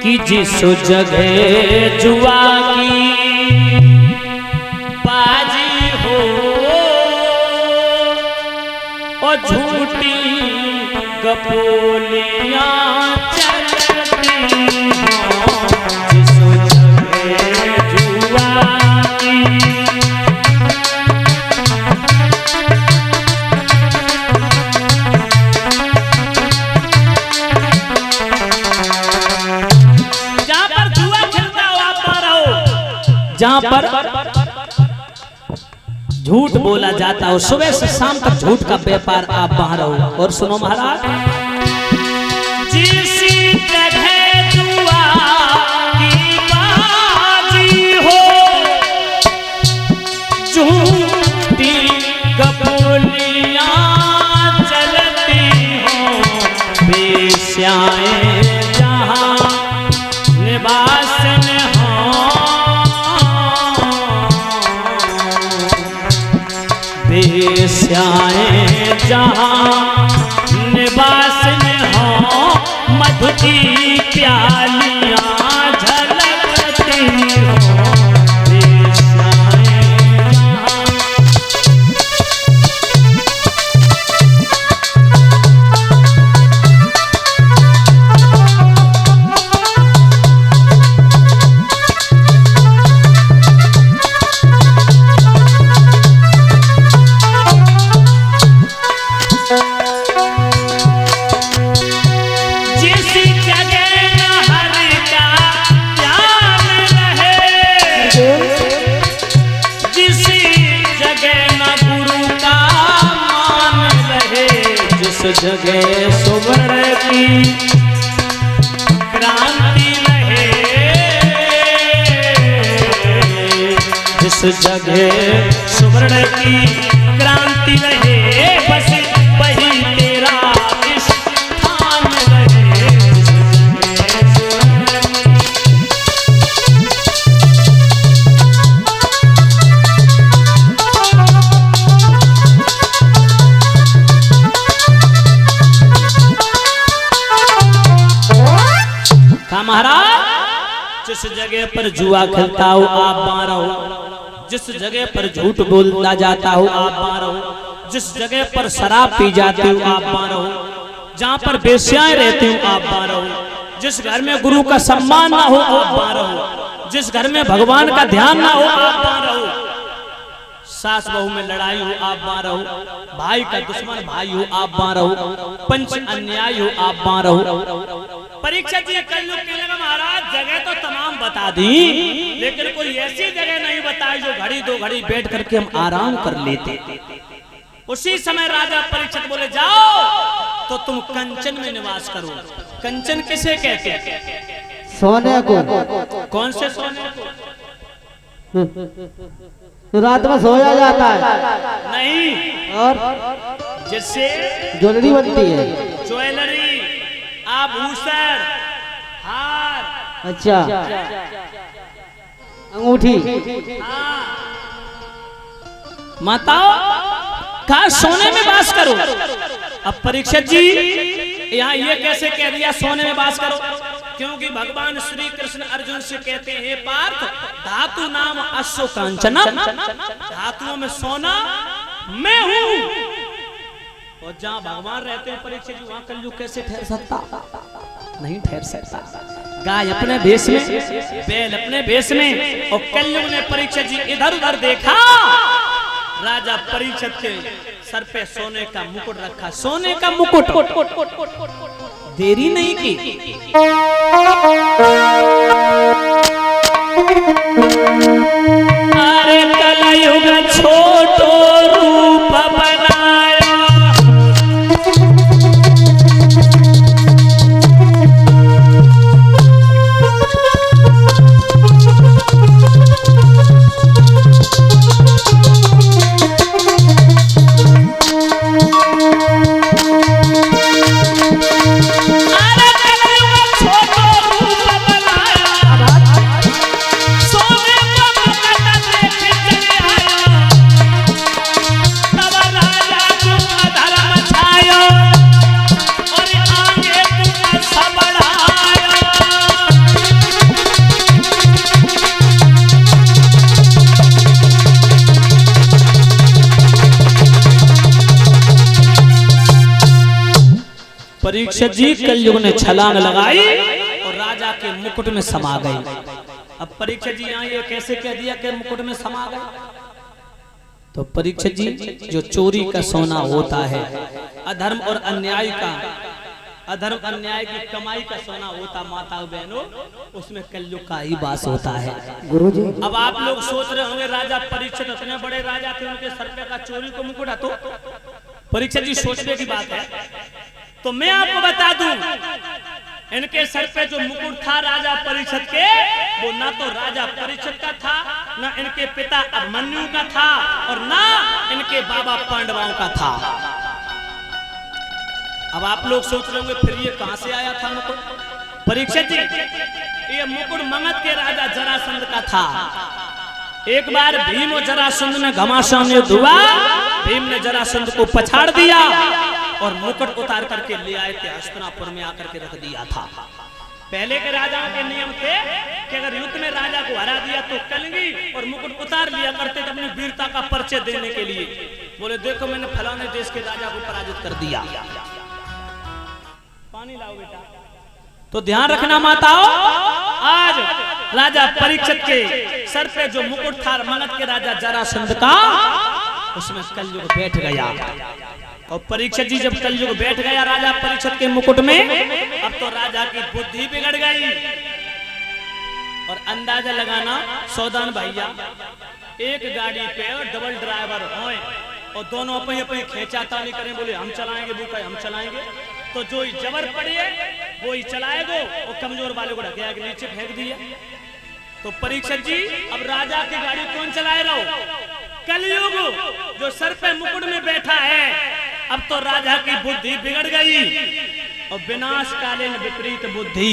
कि जिस जगह जुआ की बाजी हो और झूठी गपोलियां चलती हो, जिस जगह जुआ की जहां पर झूठ बोला जाता हो, सुबह से शाम तक झूठ का व्यापार आप वहां रहो। और सुनो महाराज, जिस जगह जुआ की बाजी हो, झूठी गपोलियां चलती हो, बेश्याएं जहां निवास बेश्याएं जहां निवास में हो, मधु की प्यालियां झलकती हो, बेश्याएं जहां। जगह सुवर्ण की क्रांति रहे, जिस जगह सुवर्ण की क्रांति रहे, बस वही तेरा स्थान रहे। महाराज, जिस जगह पर जुआ खेलता हो आप वहां रहो, जिस जगह पर झूठ बोला जाता हो आप वहां रहो, जिस जगह पर शराब पी जाती हो आप वहां रहो, जहां पर बेश्याएं रहती हो आप वहां रहो, जिस घर में गुरु का सम्मान ना हो आप वहां रहो, जिस घर में भगवान का ध्यान ना हो आप वहां रहो, सास बहू में लड़ाई हो आप वहां रहो, भाई का दुश्मन भाई हो आप वहां रहो, पंच अन्याय हो आप वहां रहो। परीक्षा जी कलयुग के लगा महाराज, जगह तो तमाम बता दी, लेकिन कोई ऐसी जगह नहीं बताई जो घड़ी दो घड़ी बैठ करके हम आराम कर लेते। उसी समय राजा परीक्षित बोले, जाओ तो तुम कंचन में निवास करो। कंचन किसे कहते हैं? सोने को। कौन से सोने को? तो रात में सोया जाता है नहीं, और जिससे ज्वेलरी बनती है। ज्वेलरी, आभूषण, हार, अच्छा, अंगूठी। माताओं कहा सोने में वास करो। अब परीक्षित जी यहाँ ये कैसे कह दिया सोने में वास करो? क्योंकि भगवान श्री कृष्ण अर्जुन से कहते हैं, पार्थ धातु नाम अश्व कांचना, धातुओं में सोना मैं हूँ। और जहाँ भगवान रहते हैं परीक्षित जी, वहाँ कलयुग कैसे ठहर सकता? नहीं ठहर सकता। गाय अपने भेष में, बैल अपने भेष में, और कलयुग ने परीक्षित जी इधर उधर देखा, राजा परीक्षित के सर पे सोने का मुकुट रखा। सोने का मुकुट। देरी नहीं की, अरे कलयुग छोटो रूप बनाया, परीक्षित जी कलयुग ने छलांग लगाई और राजा के मुकुट में समा गई। अब परीक्षित जी यहाँ ये कैसे कह दिया कि मुकुट में समा गए? तो परीक्षित जी, जो चोरी का सोना होता है, अधर्म और अन्याय का, अधर्म अन्याय की कमाई का सोना होता माताओं बहनों, उसमें कलयुग का ही वास होता है। गुरुजी अब आप लोग सोच रहे होंगे राजा परीक्षित इतने बड़े राजा थे, उनके सर पे का चोरी को मुकुट, तो परीक्षित जी सोचने की बात है। तो मैं आपको बता दूं, इनके सर पे जो मुकुट था राजा परीक्षित के, वो ना तो राजा परीक्षित का था, ना इनके पिता अभिमन्यु का था, और ना इनके बाबा पांडवों का था। अब आप लोग सोच रहे होंगे फिर ये कहां से आया था मुकुट? परीक्षित जी, ये मुकुट मगध के राजा जरासंध का था। एक बार भीम और जरासंध में घमासान युद्ध हुआ, भीम ने जरासंध को पछाड़ दिया और मुकुट उतार करके ले आए थे, हस्तिनापुर में आकर के रख दिया था। पहले के राजाओं के नियम थे कि अगर युद्ध में राजा को हरा दिया तो कलगी और मुकुट उतार लिया करते थे अपनी वीरता का परिचय देने के लिए। बोले देखो मैंने फलाने देश के राजा को पराजित कर दिया। पानी लाओ बेटा। तो ध्यान रखना माताओं, आज राजा परीक्षित के सर पे जो मुकुट था मगध के राजा जरासंध का, उसमें कलयुग बैठ गया। और परीक्षित जी जब कलयुग बैठ गया राजा परीक्षित के मुकुट में, अब तो राजा की बुद्धि बिगड़ गई। और अंदाजा लगाना सौदान भैया, एक गाड़ी पे डबल ड्राइवर होए और दोनों अपनी अपनी खींचातानी करें, बोले हम चलाएंगे, वो कहे हम चलाएंगे, तो जो ही जबर पड़ी है वो ही चलाएगा और कमजोर वाले को ढकेया के नीचे फेंक दिया। तो परीक्षित जी, अब राजा की गाड़ी कौन चलाए रहो? कलयुग जो सर पे मुकुट में बैठा है, अब तो राजा की बुद्धि बिगड़ गई और विनाशकालीन विपरीत बुद्धि